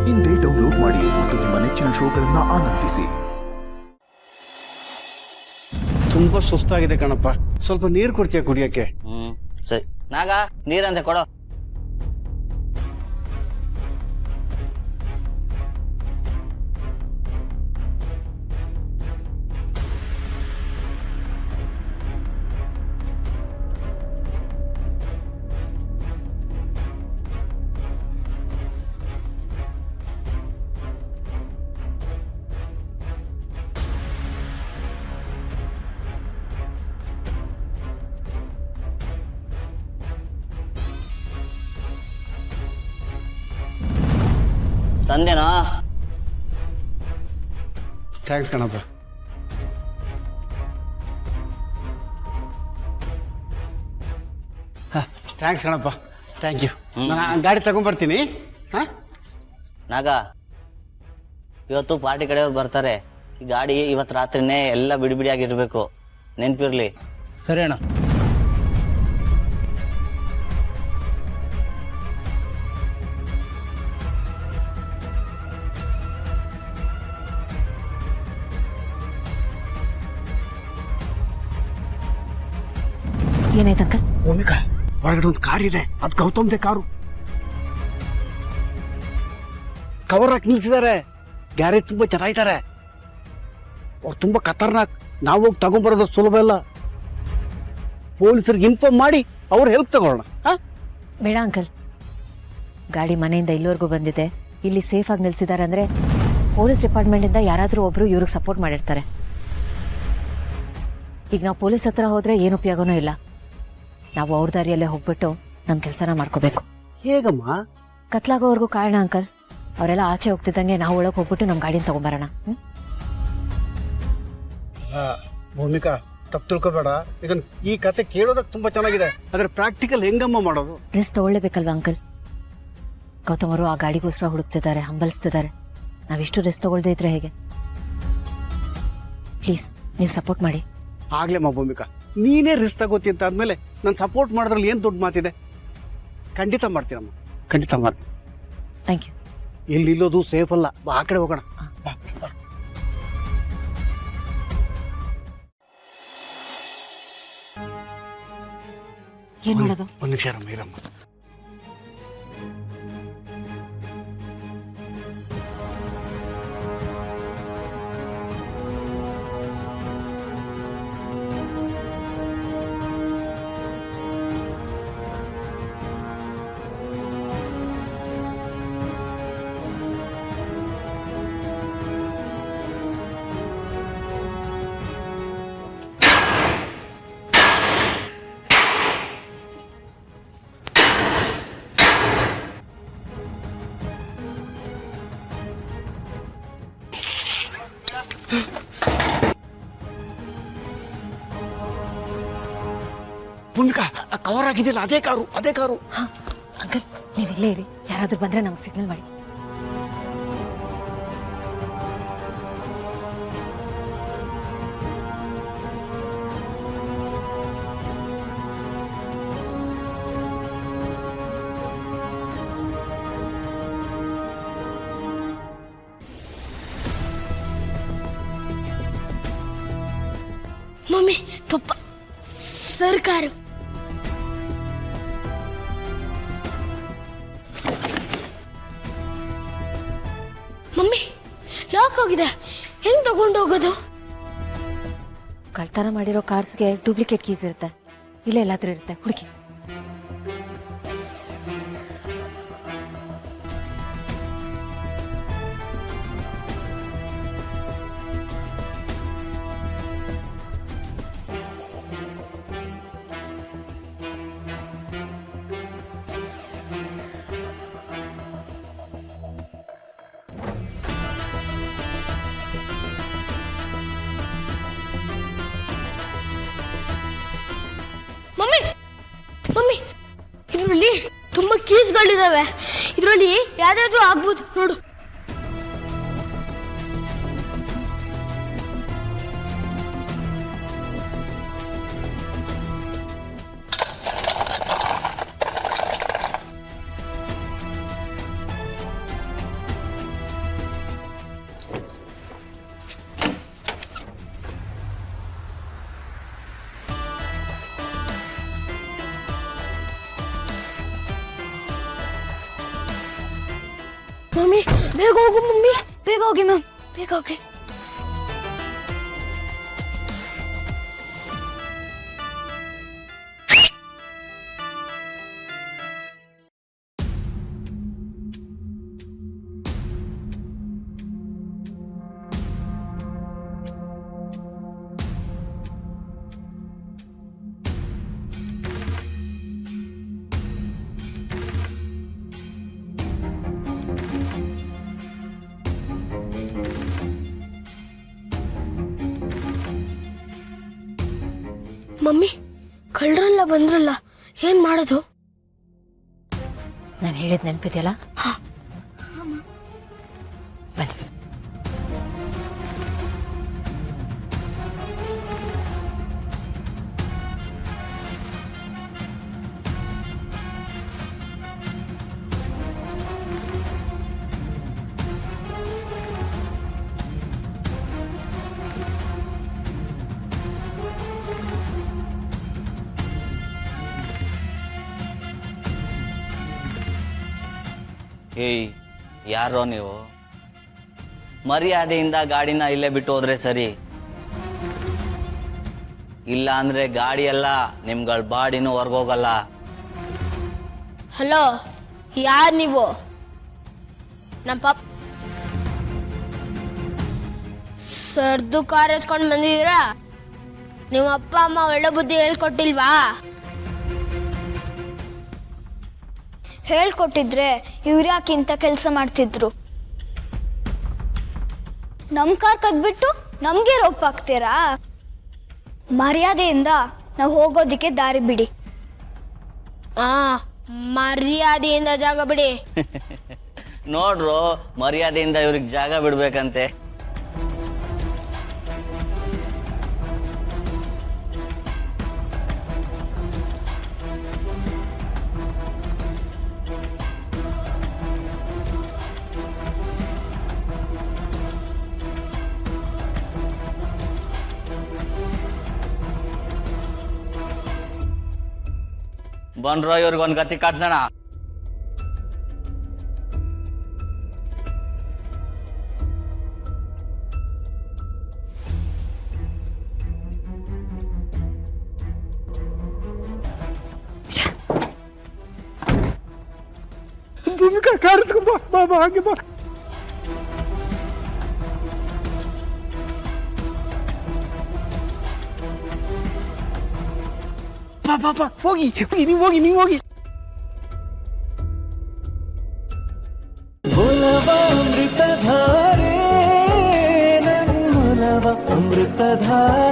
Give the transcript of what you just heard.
ಇಂದೇ ಡೌನ್ಲೋಡ್ ಮಾಡಿ ಮತ್ತು ನಿಮ್ಮ ನೆಚ್ಚಿನ ಶೋಗಳನ್ನ ಆನಂದಿಸಿ. ತುಂಬಾ ಸುಸ್ತಾಗಿದೆ ಕಣಪ್ಪ, ಸ್ವಲ್ಪ ನೀರು ಕೊಡ್ತೀಯ ಕುಡಿಯಕ್ಕೆ? ಸರಿ ನಾಗ ನೀರಂತೆ ಕೊಡೋ. ತಂದೆನಾ? ಥ್ಯಾಂಕ್ಸ್ ಕಣಪ್ಪ. ಥ್ಯಾಂಕ್ಸ್ ಕಣಪ್ಪ, ಥ್ಯಾಂಕ್ ಯು. ನಾನು ಗಾಡಿ ತಗೊಂಡ್ಬರ್ತೀನಿ. ನಾಗ, ಇವತ್ತು ಪಾರ್ಟಿ ಕಡೆಯವ್ರು ಬರ್ತಾರೆ. ಈ ಗಾಡಿ ಇವತ್ತು ರಾತ್ರಿನೇ ಎಲ್ಲ ಬಿಡಿ ಬಿಡಿಯಾಗಿರ್ಬೇಕು, ನೆನ್ಪಿರ್ಲಿ. ಸರಿ ಅಣ್ಣ. ಏನಾಯ್ತು ಅಂಕಲ್? ಭೂಮಿಕಾ, ಹೊರಗಡೆ ಒಂದು ಕಾರ್ ಇದೆ, ಅದು ಗೌತಮ್ದೆ ಕಾರು. ಕವರ್ ಹಾಕಿ ನಿಲ್ಸಿದ್ದಾರೆ. ಗ್ಯಾರೇಜ್ ತುಂಬಾ ಚೆನ್ನಾಗಿದ್ದಾರೆ. ಅವ್ರು ತುಂಬಾ ಖತರ್ನಾಕ್. ನಾವು ಹೋಗಿ ತಗೊಂಡ್ಬರೋದು ಸುಲಭ ಇಲ್ಲ. ಪೊಲೀಸರಿಗೆ ಇನ್ಫಾರ್ಮ್ ಮಾಡಿ ಅವ್ರ ಹೆಲ್ಪ್ ತಗೊಳ್ಳೋಣ. ಬೇಡ ಅಂಕಲ್, ಗಾಡಿ ಮನೆಯಿಂದ ಇಲ್ಲಿವರೆಗೂ ಬಂದಿದೆ, ಇಲ್ಲಿ ಸೇಫ್ ಆಗಿ ನಿಲ್ಸಿದ್ದಾರೆ ಅಂದ್ರೆ ಪೊಲೀಸ್ ಡಿಪಾರ್ಟ್ಮೆಂಟಿಂದ ಯಾರಾದರೂ ಒಬ್ರು ಇವ್ರಿಗೆ ಸಪೋರ್ಟ್ ಮಾಡಿರ್ತಾರೆ. ಈಗ ನಾವು ಪೊಲೀಸ್ ಹತ್ರ ಹೋದ್ರೆ ಏನು ಉಪಯೋಗನೂ ಇಲ್ಲ. ನಾವು ಅವ್ರ ದಾರಿಯಲ್ಲೇ ಹೋಗ್ಬಿಟ್ಟು ನಮ್ಮ ಕೆಲಸನ ಮಾಡ್ಕೋಬೇಕು. ಹೇಗಮ್ಮ? ಕತ್ಲಾಗೋವರೆಗೂ ಕಾರಣ ಅಂಕಲ್. ಅವರೆಲ್ಲ ಆಚೆ ಹೋಗ್ತಿದ್ದಂಗೆ ನಾವು ಒಳಗೆ ಹೋಗ್ಬಿಟ್ಟು ನಮ್ಮ ಗಾಡಿನ ತಗೊಂಬರೋಣ. ಭೂಮಿಕಾ, ತಪ್ಪು ತಿಳ್ಕೊಬೇಡ. ಈಗ ಈ ಕತೆ ಕೇಳೋದಕ್ಕೆ ತುಂಬಾ ಚೆನ್ನಾಗಿದೆ, ಆದ್ರೆ ಪ್ರಾಕ್ಟಿಕಲ್ ಹೆಂಗಮ್ಮ ಮಾಡೋದು? Risk ತಗೊಳ್ಳೇಬೇಕಲ್ವಾ uncle? ಗೌತಮ್ ಅವರು ಆ ಗಾಡಿಗೋಸ್ಕರ ಹುಡುಕ್ತಿದ್ದಾರೆ, ಹಂಬಲಿಸ್ತಿದ್ದಾರೆ. ನಾವಿಷ್ಟು ರಿಸ್ಕ್ ತಗೊಳ್ದೇ ಇದ್ರೆ ಹೇಗೆ? ಪ್ಲೀಸ್ ನೀವು ಸಪೋರ್ಟ್ ಮಾಡಿ. ಆಗ್ಲೇಮ್ಮ ಭೂಮಿಕಾ, ನೀನೇ ರಿಸ್ಕ್ ತಗೋತಿ ಅಂತ ಆದ್ಮೇಲೆ ನಾನು ಸಪೋರ್ಟ್ ಮಾಡೋದ್ರಲ್ಲಿ ಏನು ದೊಡ್ಡ ಮಾತಿದೆ? ಖಂಡಿತ ಮಾಡ್ತೀನಮ್ಮ, ಖಂಡಿತ ಮಾಡ್ತೀನಿ. Thank you. ಇಲ್ಲಿ ಇಲ್ಲೋದು ಸೇಫ್ ಅಲ್ಲ, ಬಾ ಆ ಕಡೆ ಹೋಗೋಣ. ಏನ್ ಮಾಡೋದು? ಒಂದು ನಿಮಿಷ ಇರಮ್ಮ. ಭೂಮಿಕಾ, ಕವರ್ ಆಗಿದೆಯಲ್ಲ, ಅದೇ ಕಾರು, ಅದೇ ಕಾರು. ಅಂಕಲ್ ನೀವು ಇಲ್ಲೇ ಇರಿ, ಯಾರಾದ್ರೂ ಬಂದ್ರೆ ನಮ್ಗೆ ಸಿಗ್ನಲ್ ಮಾಡಿ. ಮಮ್ಮಿ, ಪಪ್ಪ, ಸರ್ಕಾರ. ಮಮ್ಮಿ, ಲಾಕ್ ಆಗಿದೆ, ಹೆಂಗ್ ತಗೊಂಡು ಹೋಗೋದು? ಕಳ್ತನ ಮಾಡಿರೋ ಕಾರ್ಸ್ಗೆ ಡೂಪ್ಲಿಕೇಟ್ ಕೀಸ್ ಇರುತ್ತೆ, ಇಲ್ಲೇ ಎಲ್ಲಾದ್ರೂ ಇರುತ್ತೆ, ಹುಡುಕಿ. ಮಮ್ಮಿ, ಮಮ್ಮಿ, ಇದರಲ್ಲಿ ತುಂಬಾ ಕೀಸ್ಗಳಿದಾವೆ. ಇದರಲ್ಲಿ ಯಾವ್ದಾದ್ರು ಆಗ್ಬೋದು ನೋಡು. ಮಮ್ಮಿ ಬೇಗ ಹೋಗು ಮಮ್ಮಿ, ಬೇಗ ಹೋಗಿ ಮ್ಯಾಮ್, ಬೇಗ ಹೋಗಿ. ಮಮ್ಮಿ ಕಳ್ರಲ್ಲ ಬಂದ್ರಲ್ಲ, ಏನ್ ಮಾಡೋದು? ನಾನು ಹೇಳಿದ್ ನೆನಪಿದೆಯಲ್ಲ? ಬನ್ನಿ. ಏಯ್, ಯಾರೋ ನೀವು? ಮರ್ಯಾದೆಯಿಂದ ಗಾಡಿನ ಇಲ್ಲೇ ಬಿಟ್ಟು ಹೋದ್ರೆ ಸರಿ, ಇಲ್ಲ ಅಂದ್ರೆ ಗಾಡಿ ಎಲ್ಲ ನಿಮ್ಗಳ ಬಾಡಿನೂ ಹೊರ್ಗೋಗಲ್ಲ. ಹಲೋ, ಯಾರ್ ನೀವು? ನಮ್ಮ ಪಾಪ ಸರ್ದು ಕಾರ್ ಹಚ್ಕೊಂಡು ಬಂದಿದ್ದೀರಾ? ನಿಮ್ಮ ಅಪ್ಪ ಅಮ್ಮ ಒಳ್ಳೆ ಬುದ್ಧಿ ಹೇಳ್ಕೊಟ್ಟಿಲ್ವಾ? ಹೇಳ್ಕೊಟ್ಟಿದ್ರೆ ಇವ್ರ್ಯಾಕೆ ಇಂಥ ಕೆಲಸ ಮಾಡ್ತಿದ್ರು? ನಮ್ಮ ಕಾರ್ ಕದ್ಬಿಟ್ಟು ನಮಗೆ ರೋಪ್ ಹಾಕ್ತೀರಾ? ಮರ್ಯಾದೆಯಿಂದ ನಾವು ಹೋಗೋದಿಕ್ಕೆ ದಾರಿ ಬಿಡಿ. ಮರ್ಯಾದೆಯಿಂದ ಜಾಗ ಬಿಡಿ. ನೋಡ್ರು, ಮರ್ಯಾದೆಯಿಂದ ಇವ್ರಿಗೆ ಜಾಗ ಬಿಡ್ಬೇಕಂತೆ. ಬನ್ರೋ, ಇವ್ರಿಗೊಂದು ಗತಿ ಕಾಡ್ಸೋಣ. ಭೂಮಿಕಾ ಕಾರ್ ಎತ್ಕೊಂಡ್ ಬಾ, ಬಾ ಹಾಗೆ ಬಾ. ಬಾ ಹೋಗಿ, ನೀವು ಹೋಗಿ, ನೀವು ಹೋಗಿ. ಅಮೃತಧಾರೆ ನನ್ ಹೊಲವ ಅಮೃತಧಾರೆ.